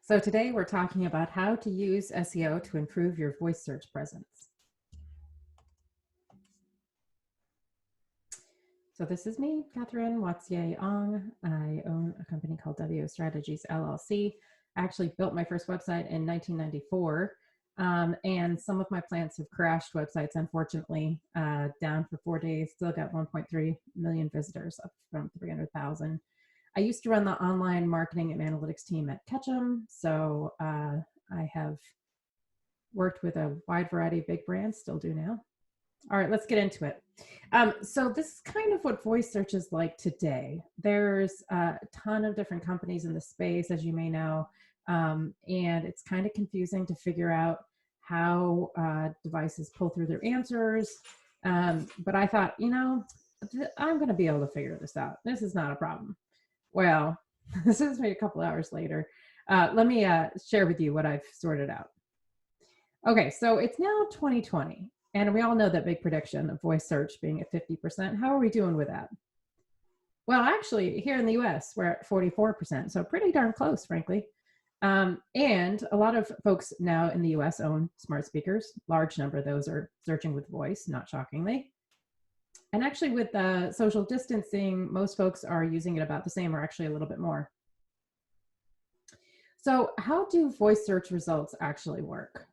So today we're talking about how to use SEO to improve your voice search presence. So this is me, Catherine Wattier-Ong. I own a company called WO Strategies LLC. I actually built my first website in 1994, and some of my plants have crashed websites, unfortunately, down for 4 days. Still got 1.3 million visitors, up from 300,000. I used to run the online marketing and analytics team at Ketchum, so I have worked with a wide variety of big brands, still do now. All right, let's get into it. So this is kind of what voice search is like today. There's a ton of different companies in the space, as you may know, and it's kind of confusing to figure out how devices pull through their answers. But I thought, I'm going to be able to figure this out. This is not a problem. Well, this is me a couple hours later. Let me share with you what I've sorted out. Okay, so it's now 2020, and we all know that big prediction of voice search being at 50%. How are we doing with that? Well, actually, here in the US, we're at 44%, so pretty darn close, frankly. And a lot of folks now in the US own smart speakers. Large number of those are searching with voice, not shockingly. And actually with social distancing, most folks are using it about the same or actually a little bit more. So how do voice search results actually work?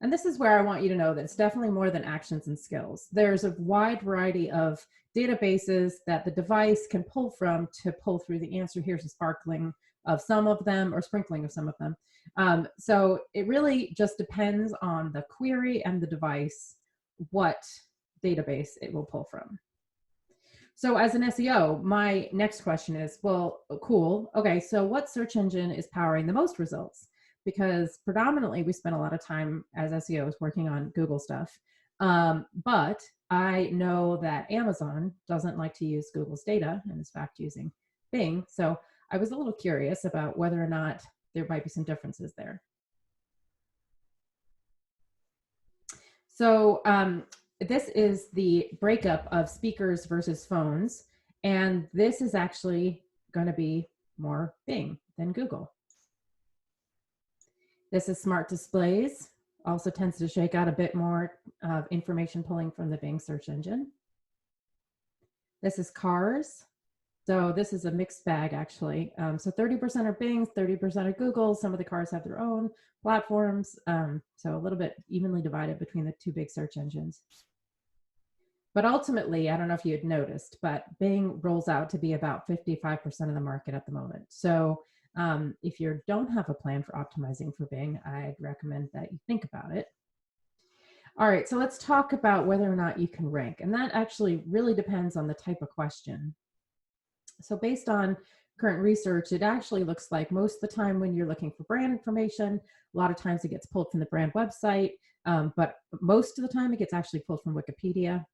And this is where I want you to know that it's definitely more than actions and skills. There's a wide variety of databases that the device can pull from to pull through the answer. Here's a sparkling of some of them or sprinkling of some of them. So it really just depends on the query and the device, what database it will pull from. So as an SEO, my next question is, well, cool. Okay, so what search engine is powering the most results? Because predominantly we spend a lot of time as SEOs working on Google stuff. But I know that Amazon doesn't like to use Google's data and is in fact using Bing. So I was a little curious about whether or not there might be some differences there. So this is the breakup of speakers versus phones. And this is actually going to be more Bing than Google. This is smart displays, also tends to shake out a bit more of information pulling from the Bing search engine. This is cars. So this is a mixed bag, actually. So 30% are Bing, 30% are Google. Some of the cars have their own platforms. So a little bit evenly divided between the two big search engines. But ultimately, I don't know if you had noticed, but Bing rolls out to be about 55% of the market at the moment. So if you don't have a plan for optimizing for Bing, I'd recommend that you think about it. All right, so let's talk about whether or not you can rank. And that actually really depends on the type of question. So based on current research, it actually looks like most of the time when you're looking for brand information, a lot of times it gets pulled from the brand website, but most of the time it gets actually pulled from Wikipedia.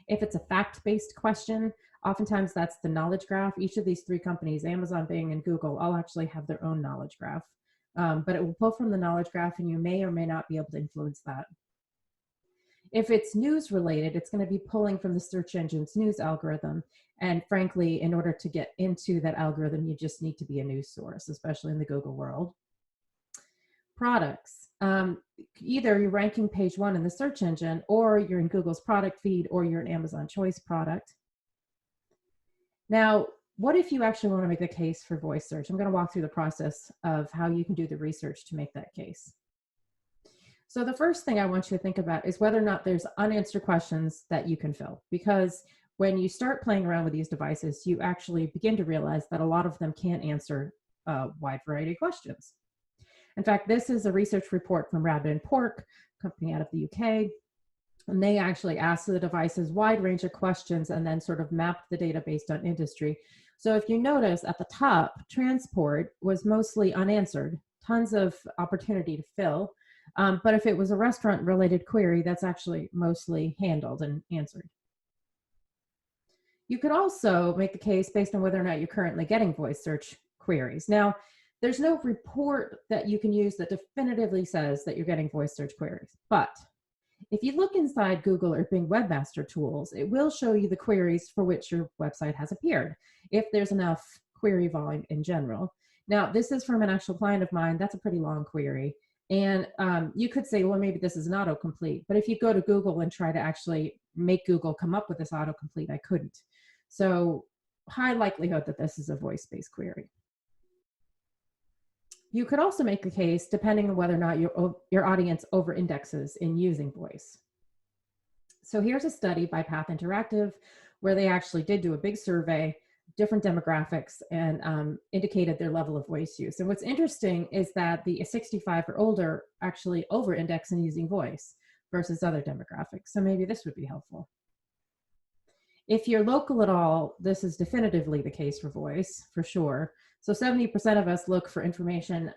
If it's a fact-based question, oftentimes that's the knowledge graph. Each of these three companies, Amazon, Bing, and Google, all actually have their own knowledge graph. But it will pull from the knowledge graph, and you may or may not be able to influence that. If it's news related, it's going to be pulling from the search engine's news algorithm. And frankly, in order to get into that algorithm, you just need to be a news source, especially in the Google world. Products. Either you're ranking page 1 in the search engine, or you're in Google's product feed, or you're an Amazon choice product. Now, what if you actually want to make a case for voice search? I'm going to walk through the process of how you can do the research to make that case. So the first thing I want you to think about is whether or not there's unanswered questions that you can fill. Because when you start playing around with these devices, you actually begin to realize that a lot of them can't answer a wide variety of questions. In fact, this is a research report from Rabbit & Pork, a company out of the UK. And they actually asked the devices wide range of questions and then sort of mapped the data based on industry. So if you notice at the top, transport was mostly unanswered, tons of opportunity to fill. But if it was a restaurant related query, that's actually mostly handled and answered. You could also make the case based on whether or not you're currently getting voice search queries. Now, there's no report that you can use that definitively says that you're getting voice search queries. But if you look inside Google or Bing Webmaster Tools, it will show you the queries for which your website has appeared, if there's enough query volume in general. Now, this is from an actual client of mine. That's a pretty long query. And you could say, well, maybe this is an autocomplete. But if you go to Google and try to actually make Google come up with this autocomplete, I couldn't. So high likelihood that this is a voice-based query. You could also make a case, depending on whether or not your audience over-indexes in using voice. So here's a study by Path Interactive where they actually did do a big survey, different demographics, and indicated their level of voice use. And what's interesting is that the 65 or older actually over-index in using voice versus other demographics. So maybe this would be helpful. If you're local at all, this is definitively the case for voice, for sure. So 70% of us look for information,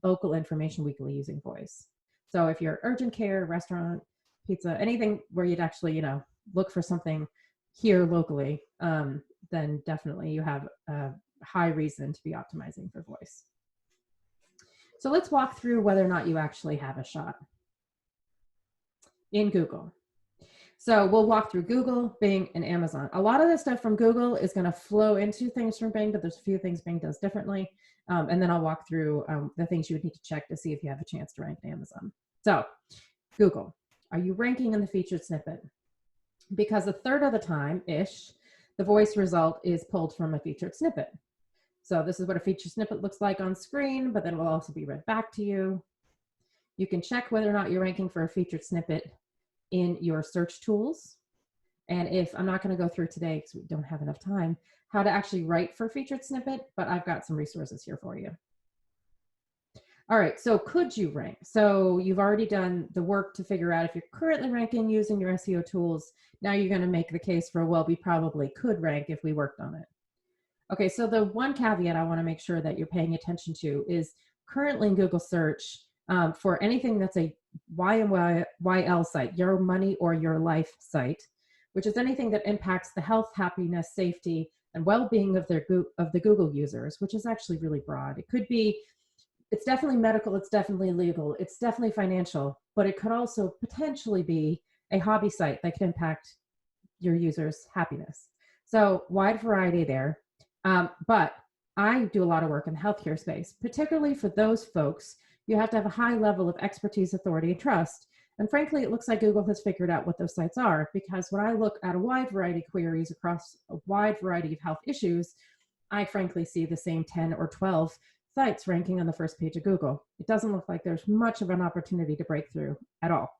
local information weekly using voice. So if you're urgent care, restaurant, pizza, anything where you'd actually, look for something here locally, then definitely you have a high reason to be optimizing for voice. So let's walk through whether or not you actually have a shot in Google. So we'll walk through Google, Bing, and Amazon. A lot of the stuff from Google is going to flow into things from Bing, but there's a few things Bing does differently. And then I'll walk through the things you would need to check to see if you have a chance to rank in Amazon. So Google, are you ranking in the featured snippet? Because a third of the time-ish, the voice result is pulled from a featured snippet. So this is what a featured snippet looks like on screen, but then it will also be read back to you. You can check whether or not you're ranking for a featured snippet in your search tools. And if I'm not going to go through today because we don't have enough time, how to actually write for featured snippet, but I've got some resources here for you. All right, so could you rank? So you've already done the work to figure out if you're currently ranking using your SEO tools. Now you're going to make the case for, well, we probably could rank if we worked on it. Okay, so the one caveat I want to make sure that you're paying attention to is currently in Google search for anything that's a YMYL site, your money or your life site, which is anything that impacts the health, happiness, safety, and well-being of the Google users, which is actually really broad. It could be, it's definitely medical, it's definitely legal, it's definitely financial, but it could also potentially be a hobby site that could impact your users' happiness. So wide variety there. But I do a lot of work in the healthcare space, particularly for those folks. You have to have a high level of expertise, authority, and trust. And frankly, it looks like Google has figured out what those sites are, because when I look at a wide variety of queries across a wide variety of health issues, I frankly see the same 10 or 12 sites ranking on the first page of Google. It doesn't look like there's much of an opportunity to break through at all.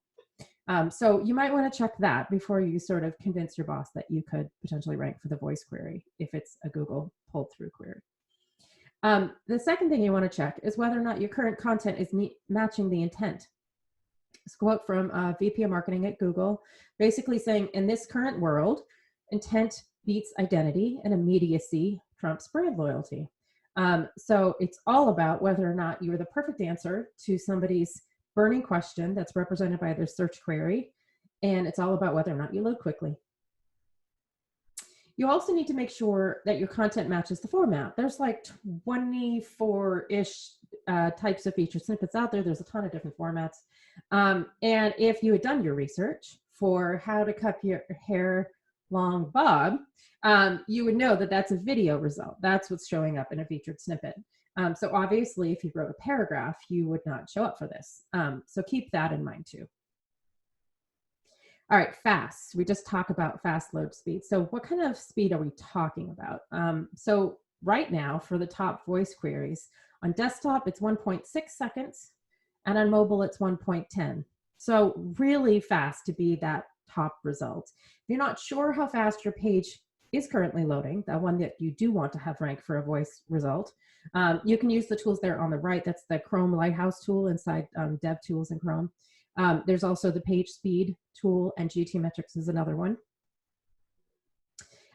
So you might want to check that before you sort of convince your boss that you could potentially rank for the voice query if it's a Google pulled through query. The second thing you want to check is whether or not your current content is matching the intent. This quote from VP of Marketing at Google, basically saying, in this current world, intent beats identity and immediacy trumps brand loyalty. So it's all about whether or not you're the perfect answer to somebody's burning question that's represented by their search query. And it's all about whether or not you load quickly. You also need to make sure that your content matches the format. There's like 24-ish types of featured snippets out there. There's a ton of different formats. And if you had done your research for how to cut your hair long bob, you would know that that's a video result. That's what's showing up in a featured snippet. So obviously, if you wrote a paragraph, you would not show up for this. So keep that in mind too. All right, fast. We just talked about fast load speed. So what kind of speed are we talking about? So right now, for the top voice queries, on desktop, it's 1.6 seconds, and on mobile, it's 1.10. So really fast to be that top result. If you're not sure how fast your page is currently loading, that one that you do want to have rank for a voice result, you can use the tools there on the right. That's the Chrome Lighthouse tool inside Dev Tools in Chrome. There's also the page speed tool, and GTmetrix is another one.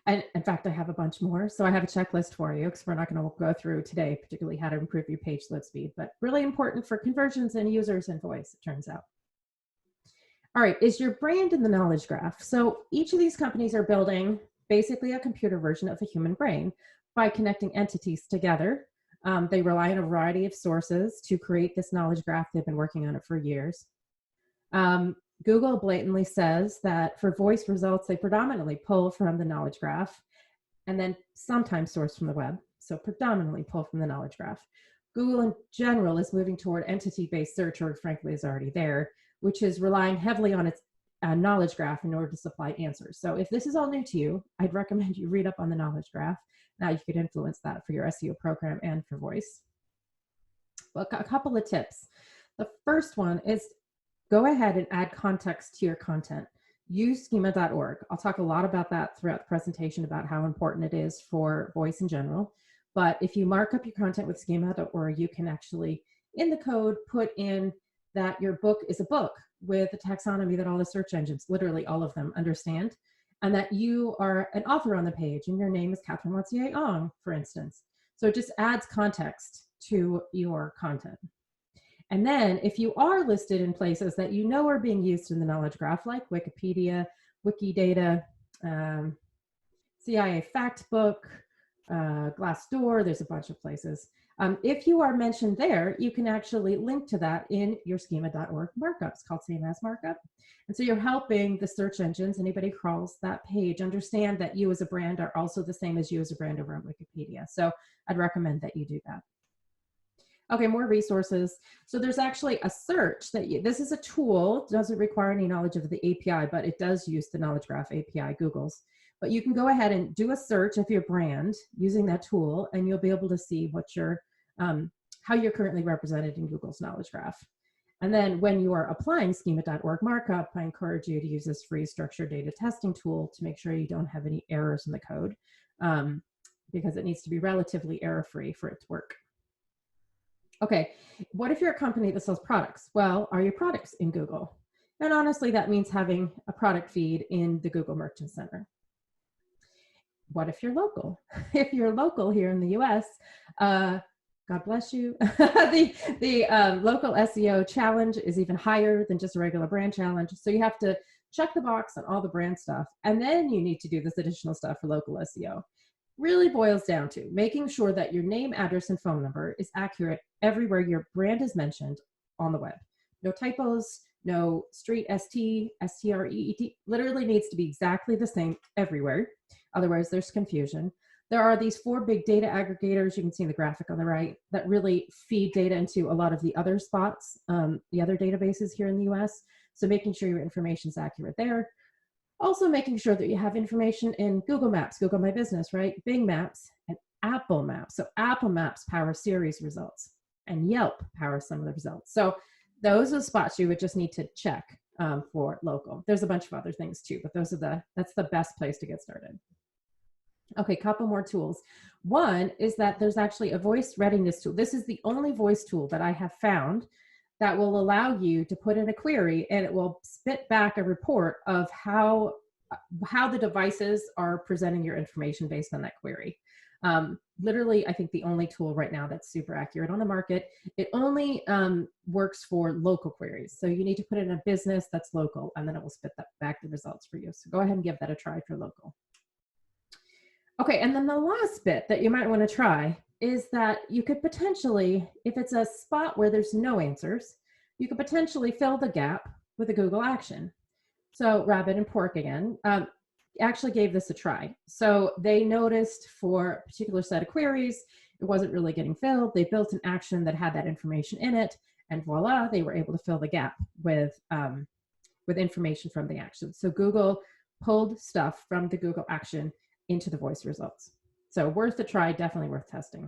And in fact, I have a bunch more. So I have a checklist for you because we're not going to go through today, particularly how to improve your page load speed, but really important for conversions and users and voice, it turns out. All right, is your brand in the knowledge graph? So each of these companies are building basically a computer version of the human brain by connecting entities together. They rely on a variety of sources to create this knowledge graph. They've been working on it for years. Google blatantly says that for voice results, they predominantly pull from the knowledge graph and then sometimes source from the web. So predominantly pull from the knowledge graph. Google in general is moving toward entity-based search, or frankly is already there, which is relying heavily on its knowledge graph in order to supply answers. So if this is all new to you, I'd recommend you read up on the knowledge graph. Now you could influence that for your SEO program and for voice. But a couple of tips. The first one is go ahead and add context to your content. Use schema.org. I'll talk a lot about that throughout the presentation about how important it is for voice in general. But if you mark up your content with schema.org, you can actually, in the code, put in that your book is a book with a taxonomy that all the search engines, literally all of them, understand, and that you are an author on the page and your name is Catherine Wattier-Ong, for instance. So it just adds context to your content. And then if you are listed in places that you know are being used in the knowledge graph, like Wikipedia, Wikidata, CIA Factbook, Glassdoor, there's a bunch of places. If you are mentioned there, you can actually link to that in your schema.org markup. It's called same as markup. And so you're helping the search engines, anybody who crawls that page, understand that you as a brand are also the same as you as a brand over on Wikipedia. So I'd recommend that you do that. Okay, more resources. So there's actually a search that this is a tool, doesn't require any knowledge of the API, but it does use the knowledge graph API, Google's. But you can go ahead and do a search of your brand using that tool, and you'll be able to see what your, how you're currently represented in Google's knowledge graph. And then when you are applying schema.org markup, I encourage you to use this free structured data testing tool to make sure you don't have any errors in the code, because it needs to be relatively error-free for it to work. Okay, what if you're a company that sells products? Well, are your products in Google? And honestly, that means having a product feed in the Google Merchant Center. What if you're local? If you're local here in the US, God bless you. the local SEO challenge is even higher than just a regular brand challenge. So you have to check the box on all the brand stuff, and then you need to do this additional stuff for local SEO. Really boils down to making sure that your name, address, and phone number is accurate everywhere your brand is mentioned on the web. No typos, no street, ST, STREET, literally needs to be exactly the same everywhere. Otherwise, there's confusion. There are these 4 big data aggregators, you can see in the graphic on the right, that really feed data into a lot of the other spots, the other databases here in the US. So making sure your information is accurate there. Also making sure that you have information in Google Maps, Google My Business, right? Bing Maps and Apple Maps. So Apple Maps power Siri's results, and Yelp powers some of the results. So those are the spots you would just need to check for local. There's a bunch of other things too, but that's the best place to get started. Okay, couple more tools. One is that there's actually a voice readiness tool. This is the only voice tool that I have found that will allow you to put in a query, and it will spit back a report of how the devices are presenting your information based on that query. Literally, I think the only tool right now that's super accurate on the market. It only works for local queries. So you need to put it in a business that's local, and then it will spit back the results for you. So go ahead and give that a try for local. Okay, and then the last bit that you might want to try is that you could potentially, if it's a spot where there's no answers, you could potentially fill the gap with a Google action. So rabbit and pork again, actually gave this a try. So they noticed for a particular set of queries, it wasn't really getting filled. They built an action that had that information in it, and voila, they were able to fill the gap with information from the action. So Google pulled stuff from the Google action into the voice results. So worth a try, definitely worth testing.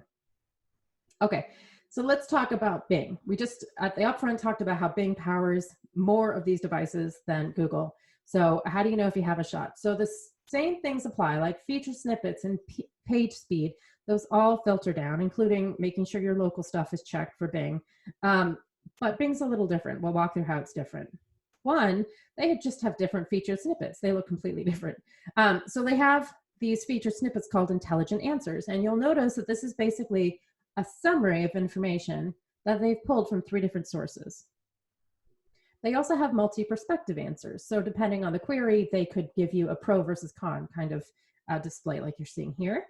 Okay, so let's talk about Bing. We just at the upfront talked about how Bing powers more of these devices than Google. So how do you know if you have a shot? So the same things apply, like feature snippets and page speed. Those all filter down, including making sure your local stuff is checked for Bing. But Bing's a little different. We'll walk through how it's different. One, they just have different featured snippets. They look completely different. So they have these featured snippets called intelligent answers. And you'll notice that this is basically a summary of information that they've pulled from 3 different sources. They also have multi-perspective answers. So depending on the query, they could give you a pro versus con kind of display like you're seeing here.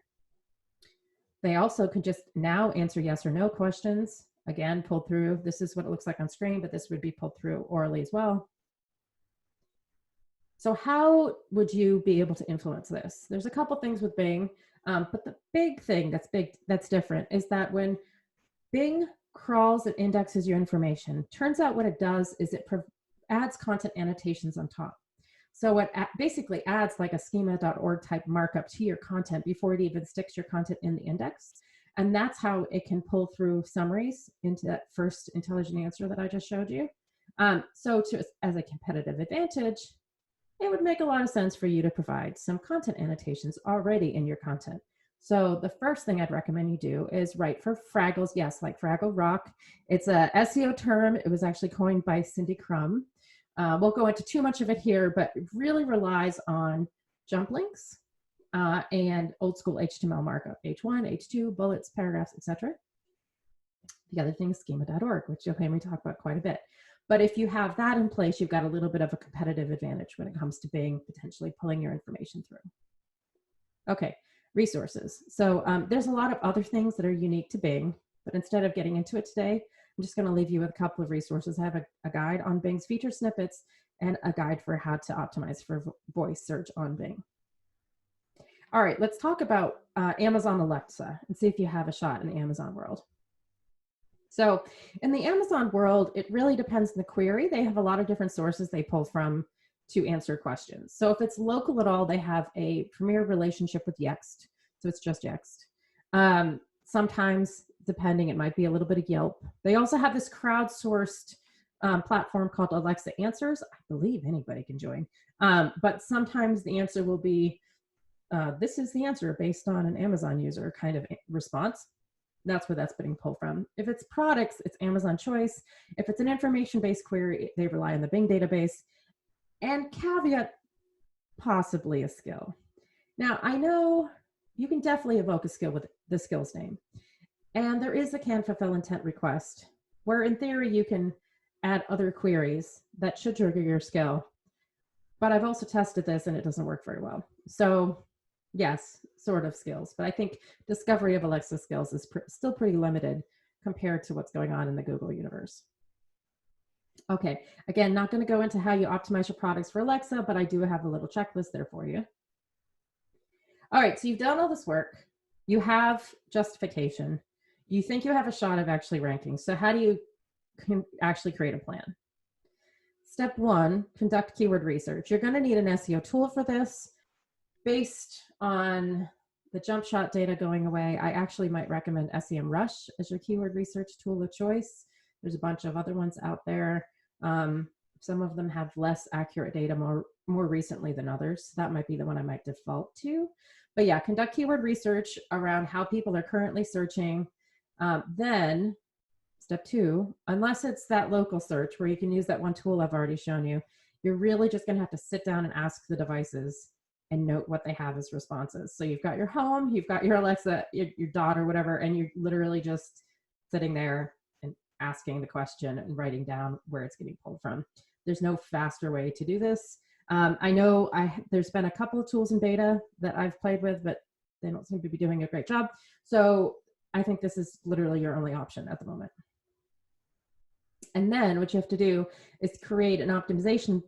They also could just now answer yes or no questions. Again, pulled through. This is what it looks like on screen, but this would be pulled through orally as well. So how would you be able to influence this? There's a couple things with Bing. But the big thing that's different is that when Bing crawls and indexes your information, turns out what it does is it adds content annotations on top. So it basically adds like a schema.org type markup to your content before it even sticks your content in the index. And that's how it can pull through summaries into that first intelligent answer that I just showed you. So as a competitive advantage, it would make a lot of sense for you to provide some content annotations already in your content. So the first thing I'd recommend you do is write for Fraggles. Yes, like Fraggle Rock. It's a SEO term. It was actually coined by Cindy Crum. Won't go into too much of it here, but it really relies on jump links and old school HTML markup, H1, H2, bullets, paragraphs, etc. The other thing is schema.org, which you'll hear me talk about quite a bit. But if you have that in place, you've got a little bit of a competitive advantage when it comes to Bing potentially pulling your information through. Okay, resources. So there's a lot of other things that are unique to Bing, but instead of getting into it today, I'm just going to leave you with a couple of resources. I have a guide on Bing's feature snippets and a guide for how to optimize for voice search on Bing. All right, let's talk about Amazon Alexa and see if you have a shot in the Amazon world. So in the Amazon world, it really depends on the query. They have a lot of different sources they pull from to answer questions. So if it's local at all, they have a premier relationship with Yext. So it's just Yext. Sometimes, depending, it might be a little bit of Yelp. They also have this crowdsourced platform called Alexa Answers. I believe anybody can join. But sometimes the answer will be, this is the answer based on an Amazon user kind of response. That's where that's being pulled from. If it's products, it's Amazon Choice. If it's an information-based query, they rely on the Bing database. And caveat, possibly a skill. Now, I know you can definitely evoke a skill with the skills name. And there is a can fulfill intent request, where in theory you can add other queries that should trigger your skill. But I've also tested this and it doesn't work very well. So yes, sort of skills, but I think discovery of Alexa skills is still pretty limited compared to what's going on in the Google universe. Okay, again, not going to go into how you optimize your products for Alexa, but I do have a little checklist there for you. All right, so you've done all this work. You have justification. You think you have a shot of actually ranking. So how do you actually create a plan? Step one, conduct keyword research. You're going to need an SEO tool for this. Based on the jump shot data going away, I actually might recommend SEMrush as your keyword research tool of choice. There's a bunch of other ones out there. Some of them have less accurate data more recently than others. So that might be the one I might default to. But yeah, conduct keyword research around how people are currently searching. Then step two, unless it's that local search where you can use that one tool I've already shown you, you're really just gonna have to sit down and ask the devices and note what they have as responses. So you've got your home, you've got your Alexa, your daughter, whatever, and you're literally just sitting there and asking the question and writing down where it's getting pulled from. There's no faster way to do this. I know there's been a couple of tools in beta that I've played with, but they don't seem to be doing a great job. So I think this is literally your only option at the moment. And then what you have to do is create an optimization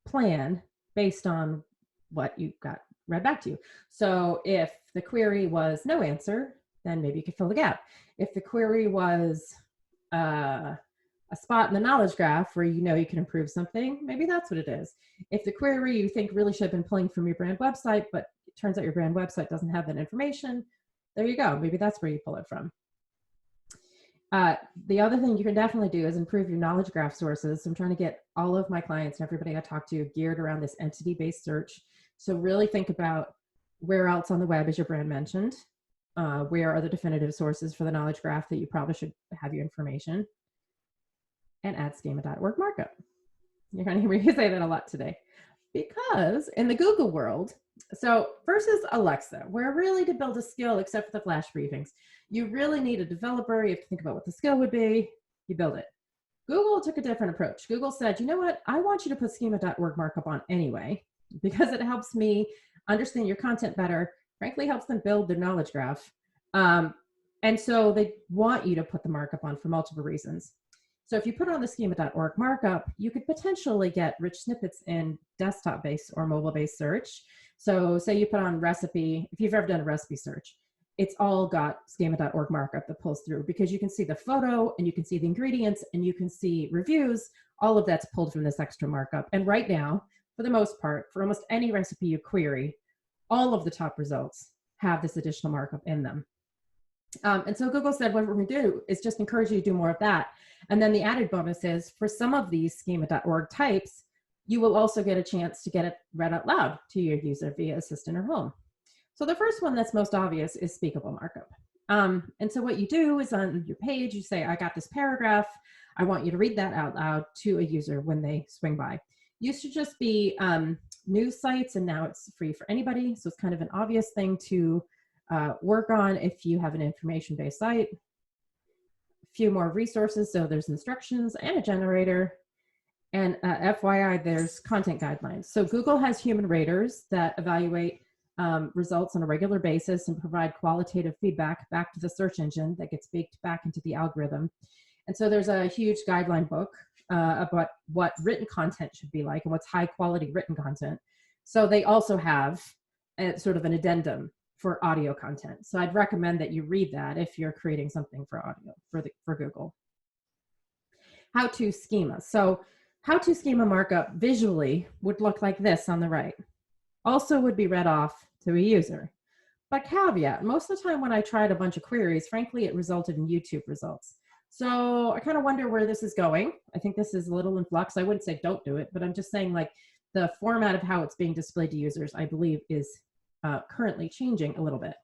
plan based on what you got read back to you. So if the query was no answer, then maybe you could fill the gap. If the query was a spot in the knowledge graph where you know you can improve something, maybe that's what it is. If the query you think really should have been pulling from your brand website, but it turns out your brand website doesn't have that information, there you go. Maybe that's where you pull it from. The other thing you can definitely do is improve your knowledge graph sources. So I'm trying to get all of my clients and everybody I talk to geared around this entity-based search. So really think about where else on the web is your brand mentioned? Where are the definitive sources for the knowledge graph that you probably should have your information? And add schema.org markup. You're going to hear me say that a lot today. Because in the Google world, so versus Alexa, where really to build a skill, except for the flash briefings, you really need a developer. You have to think about what the skill would be. You build it. Google took a different approach. Google said, you know what? I want you to put schema.org markup on anyway, because it helps me understand your content better, frankly helps them build their knowledge graph. And so they want you to put the markup on for multiple reasons. So if you put on the schema.org markup, you could potentially get rich snippets in desktop-based or mobile-based search. So say you put on recipe, if you've ever done a recipe search, it's all got schema.org markup that pulls through, because you can see the photo and you can see the ingredients and you can see reviews. All of that's pulled from this extra markup. And right now, for the most part, for almost any recipe you query, all of the top results have this additional markup in them. And so Google said, what we're going to do is just encourage you to do more of that. And then the added bonus is, for some of these schema.org types, you will also get a chance to get it read out loud to your user via Assistant or Home. So the first one that's most obvious is speakable markup. And so what you do is, on your page, you say, I got this paragraph. I want you to read that out loud to a user when they swing by. Used to just be news sites, and now it's free for anybody. So it's kind of an obvious thing to work on if you have an information-based site. A few more resources. So there's instructions and a generator. And FYI, there's content guidelines. So Google has human raters that evaluate results on a regular basis and provide qualitative feedback back to the search engine that gets baked back into the algorithm. And so there's a huge guideline book about what written content should be like and what's high quality written content. So they also have sort of an addendum for audio content. So I'd recommend that you read that if you're creating something for audio for Google. How-to schema. So how-to schema markup visually would look like this on the right. Also would be read off to a user. But caveat, most of the time when I tried a bunch of queries, frankly, it resulted in YouTube results. So I kind of wonder where this is going. I think this is a little in flux. I wouldn't say don't do it, but I'm just saying, like, the format of how it's being displayed to users, I believe, is currently changing a little bit.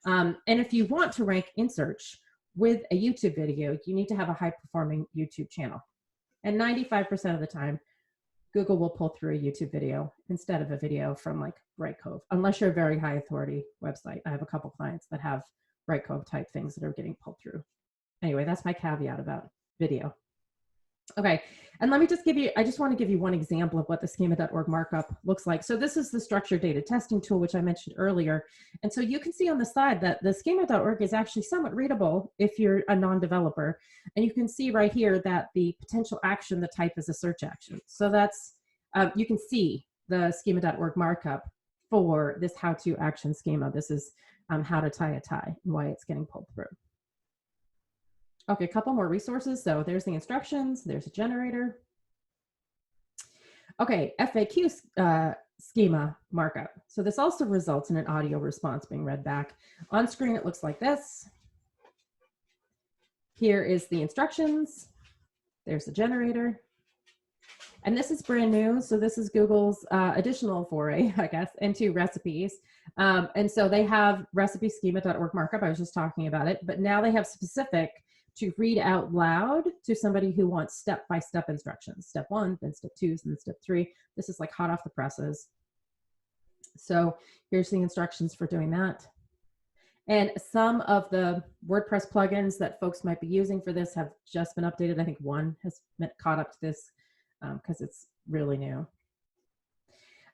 And if you want to rank in search with a YouTube video, you need to have a high-performing YouTube channel. And 95% of the time, Google will pull through a YouTube video instead of a video from like Brightcove, unless you're a very high authority website. I have a couple clients that have Brightcove type things that are getting pulled through. Anyway, that's my caveat about video. Okay, and let me just give you, I just want to give you one example of what the schema.org markup looks like. So this is the structured data testing tool, which I mentioned earlier. And so you can see on the side that the schema.org is actually somewhat readable if you're a non-developer. And you can see right here that the potential action, the type is a search action. So that's, you can see the schema.org markup for this how-to action schema. This is how to tie a tie and why it's getting pulled through. Okay, a couple more resources. So there's the instructions, there's a generator. Okay, FAQ schema markup. So this also results in an audio response being read back. On screen, it looks like this. Here is the instructions. There's the generator. And this is brand new. So this is Google's additional foray, I guess, into recipes. And so they have recipe schema.org markup. I was just talking about it, but now they have specific to read out loud to somebody who wants step-by-step instructions. Step 1, then step 2, then step 3. This is like hot off the presses. So here's the instructions for doing that. And some of the WordPress plugins that folks might be using for this have just been updated. I think one has been caught up to this because it's really new.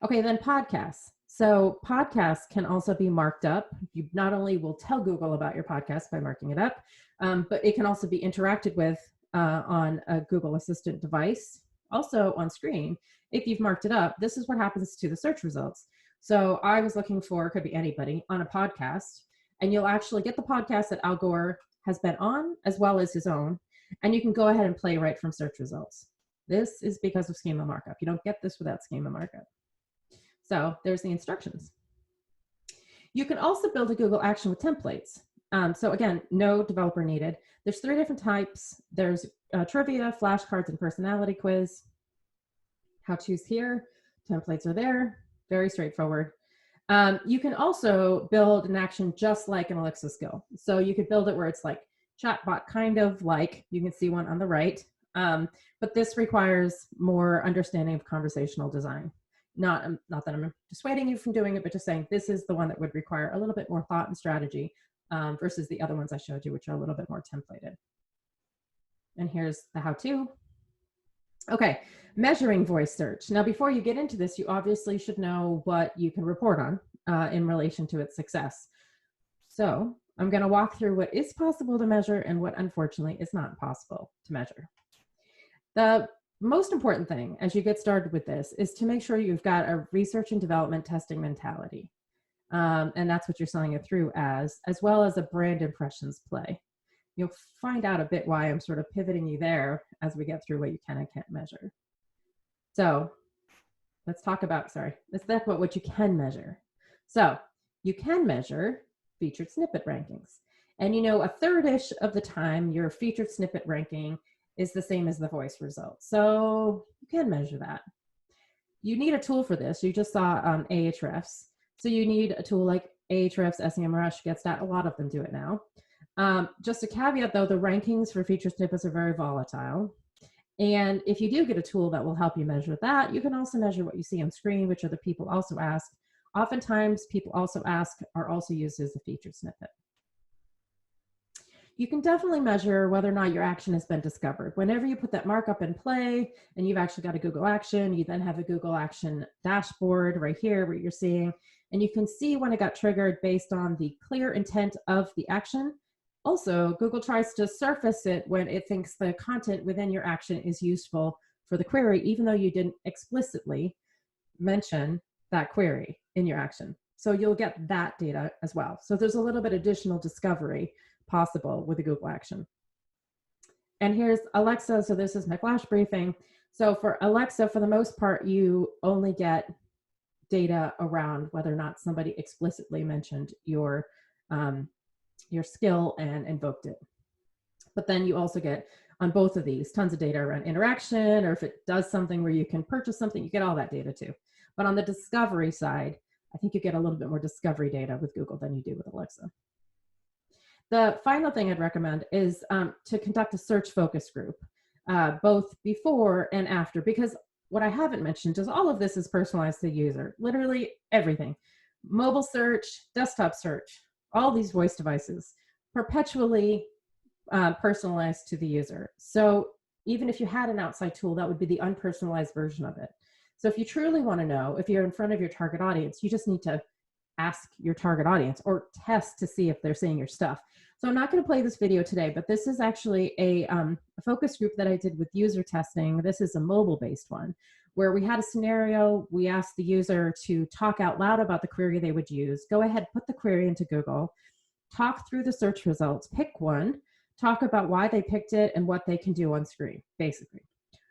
Okay, then podcasts. So podcasts can also be marked up. You not only will tell Google about your podcast by marking it up, but it can also be interacted with on a Google Assistant device, also on screen. If you've marked it up, this is what happens to the search results. So I was looking for, could be anybody, on a podcast, and you'll actually get the podcast that Al Gore has been on, as well as his own, and you can go ahead and play right from search results. This is because of schema markup. You don't get this without schema markup. So there's the instructions. You can also build a Google action with templates. So again, no developer needed. There's 3 different types. There's trivia, flashcards, and personality quiz. How-to's here, templates are there, very straightforward. You can also build an action just like an Alexa skill. So you could build it where it's like chatbot, kind of like, you can see one on the right, but this requires more understanding of conversational design. Not that I'm dissuading you from doing it, but just saying this is the one that would require a little bit more thought and strategy versus the other ones I showed you, which are a little bit more templated. And here's the how-to. Okay, measuring voice search. Now, before you get into this, you obviously should know what you can report on in relation to its success. So I'm going to walk through what is possible to measure and what unfortunately is not possible to measure. The most important thing as you get started with this is to make sure you've got a research and development testing mentality. And that's what you're selling it through as well as a brand impressions play. You'll find out a bit why I'm sort of pivoting you there as we get through what you can and can't measure. So let's talk about what you can measure. So you can measure featured snippet rankings. And a third-ish of the time, your featured snippet ranking is the same as the voice result. So you can measure that. You need a tool for this. You just saw Ahrefs. So you need a tool like Ahrefs, SEMrush, GetStat. A lot of them do it now. Just a caveat though, the rankings for featured snippets are very volatile. And if you do get a tool that will help you measure that, you can also measure what you see on screen, which other people also ask. Oftentimes, people also ask are also used as a featured snippet. You can definitely measure whether or not your action has been discovered. Whenever you put that markup in play and you've actually got a Google action, you then have a Google action dashboard right here where you're seeing, and you can see when it got triggered based on the clear intent of the action. Also, Google tries to surface it when it thinks the content within your action is useful for the query, even though you didn't explicitly mention that query in your action. So you'll get that data as well. So there's a little bit additional discovery possible with a Google action. And here's Alexa. So this is my flash briefing. So for Alexa, for the most part, you only get data around whether or not somebody explicitly mentioned your skill and invoked it. But then you also get on both of these tons of data around interaction, or if it does something where you can purchase something, you get all that data too. But on the discovery side, I think you get a little bit more discovery data with Google than you do with Alexa. The final thing I'd recommend is to conduct a search focus group, both before and after, because what I haven't mentioned is all of this is personalized to the user, literally everything. Mobile search, desktop search, all these voice devices, perpetually personalized to the user. So even if you had an outside tool, that would be the unpersonalized version of it. So if you truly want to know, if you're in front of your target audience, you just need to ask your target audience or test to see if they're seeing your stuff. So I'm not going to play this video today, but this is actually a focus group that I did with user testing. This is a mobile-based one where we had a scenario. We asked the user to talk out loud about the query they would use. Go ahead, put the query into Google, talk through the search results, pick one, talk about why they picked it and what they can do on screen, basically.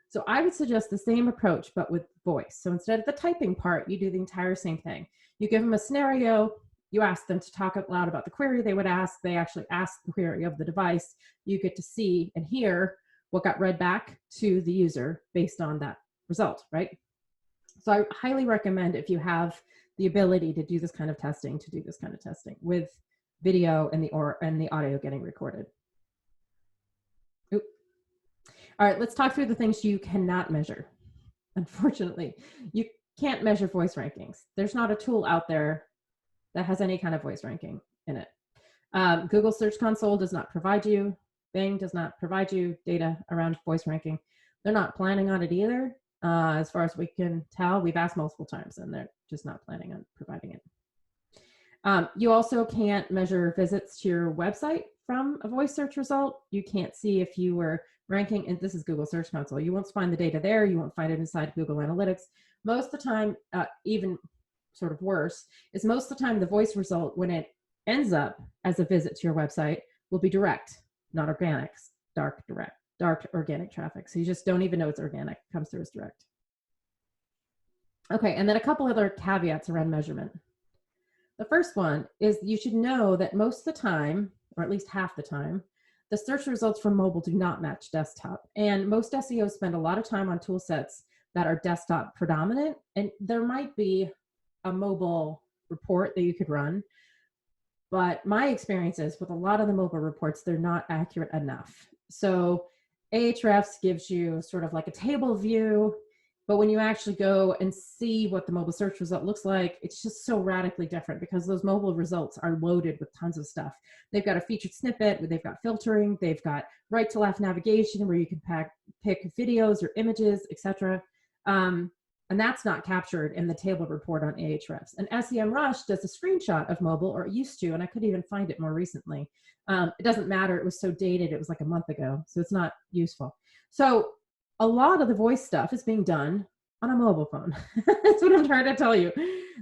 So I would suggest the same approach, but with voice. So instead of the typing part, you do the entire same thing. You give them a scenario, you ask them to talk out loud about the query they would ask. They actually ask the query of the device. You get to see and hear what got read back to the user based on that result, right? So I highly recommend, if you have the ability to do this kind of testing, to do this kind of testing with video and the audio getting recorded. Oop. All right, let's talk through the things you cannot measure. Unfortunately, you can't measure voice rankings. There's not a tool out there that has any kind of voice ranking in it. Google Search Console does not provide you, Bing does not provide you data around voice ranking. They're not planning on it either. As far as we can tell, we've asked multiple times and they're just not planning on providing it. You also can't measure visits to your website from a voice search result. You can't see if you were ranking, and this is Google Search Console. You won't find the data there. You won't find it inside Google Analytics. Most of the time, even sort of worse, is most of the time the voice result, when it ends up as a visit to your website, will be direct, not organic, dark organic traffic. So you just don't even know it's organic, it comes through as direct. Okay, and then a couple other caveats around measurement. The first one is you should know that most of the time, or at least half the time, the search results from mobile do not match desktop. And most SEOs spend a lot of time on tool sets that are desktop predominant, and there might be a mobile report that you could run, but my experience is with a lot of the mobile reports, they're not accurate enough. So Ahrefs gives you sort of like a table view, but when you actually go and see what the mobile search result looks like, it's just so radically different because those mobile results are loaded with tons of stuff. They've got a featured snippet, they've got filtering, they've got right to left navigation where you can pick videos or images, etc. And that's not captured in the table report on Ahrefs. And SEMrush does a screenshot of mobile, or it used to, and I couldn't even find it more recently. It doesn't matter, it was so dated, it was like a month ago, so it's not useful. So a lot of the voice stuff is being done on a mobile phone. That's what I'm trying to tell you.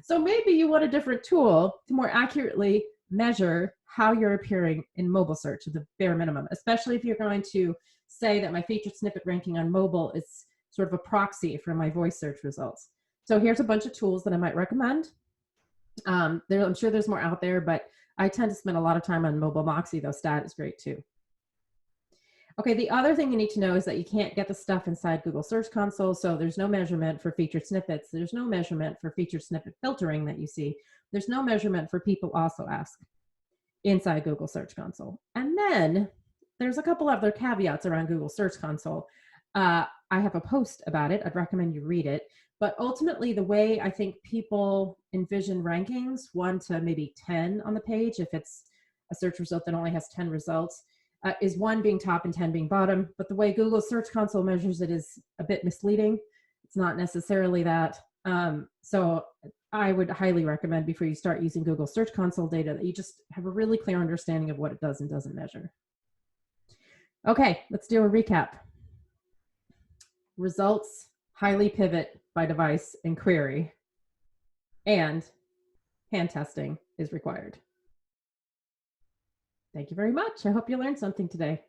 So maybe you want a different tool to more accurately measure how you're appearing in mobile search at the bare minimum, especially if you're going to say that my featured snippet ranking on mobile is sort of a proxy for my voice search results. So here's a bunch of tools that I might recommend. I'm sure there's more out there, but I tend to spend a lot of time on mobile. Moxie, though, stat is great too. Okay, the other thing you need to know is that you can't get the stuff inside Google Search Console, so there's no measurement for featured snippets. There's no measurement for featured snippet filtering that you see. There's no measurement for people also ask inside Google Search Console. And then there's a couple other caveats around Google Search Console. I have a post about it. I'd recommend you read it. But ultimately, the way I think people envision rankings, 1 to maybe 10 on the page, if it's a search result that only has 10 results, is 1 being top and 10 being bottom. But the way Google Search Console measures it is a bit misleading. It's not necessarily that. So I would highly recommend, before you start using Google Search Console data, that you just have a really clear understanding of what it does and doesn't measure. Okay, let's do a recap. Results highly pivot by device and query, and hand testing is required. Thank you very much. I hope you learned something today.